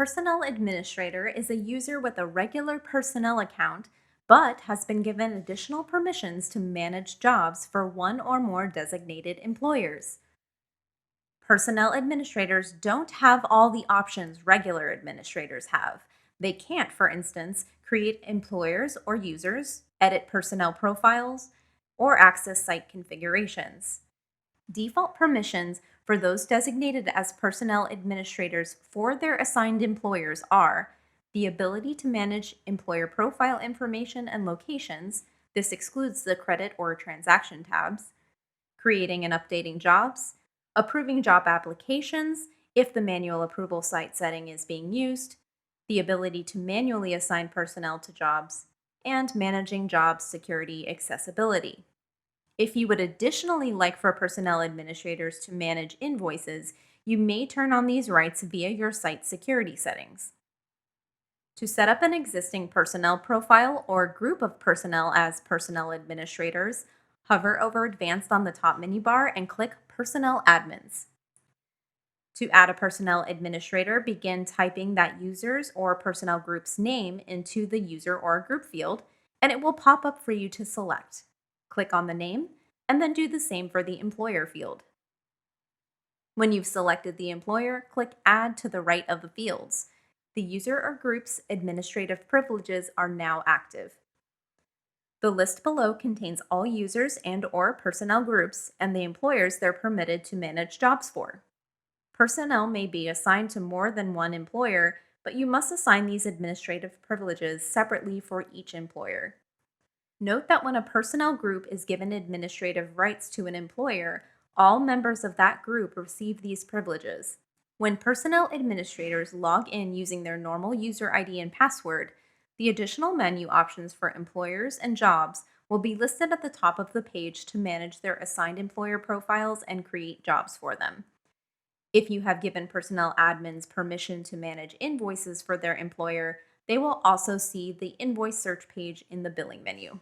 personnel administrator is a user with a regular personnel account but has been given additional permissions to manage jobs for one or more designated employers. Personnel administrators don't have all the options regular administrators have. They can't, for instance, create employers or users, edit personnel profiles, or access site configurations. Default permissions for those designated as personnel administrators for their assigned employers are the ability to manage employer profile information and locations. This excludes the credit or transaction tabs, creating and updating jobs, approving job applications if the manual approval site setting is being used, the ability to manually assign personnel to jobs, and managing job security accessibility. If you would additionally like for personnel administrators to manage invoices, you may turn on these rights via your site security settings. To set up an existing personnel profile or group of personnel as personnel administrators, hover over Advanced on the top menu bar and click Personnel Admins. To add a personnel administrator, begin typing that user's or personnel group's name into the user or group field, and it will pop up for you to select. Click on the name, and then do the same for the employer field. When you've selected the employer, click Add to the right of the fields. The user or group's administrative privileges are now active. The list below contains all users and/or personnel groups and the employers they're permitted to manage jobs for. Personnel may be assigned to more than one employer, but you must assign these administrative privileges separately for each employer. Note that when a personnel group is given administrative rights to an employer, all members of that group receive these privileges. When personnel administrators log in using their normal user ID and password, the additional menu options for employers and jobs will be listed at the top of the page to manage their assigned employer profiles and create jobs for them. If you have given personnel admins permission to manage invoices for their employer, they will also see the invoice search page in the billing menu.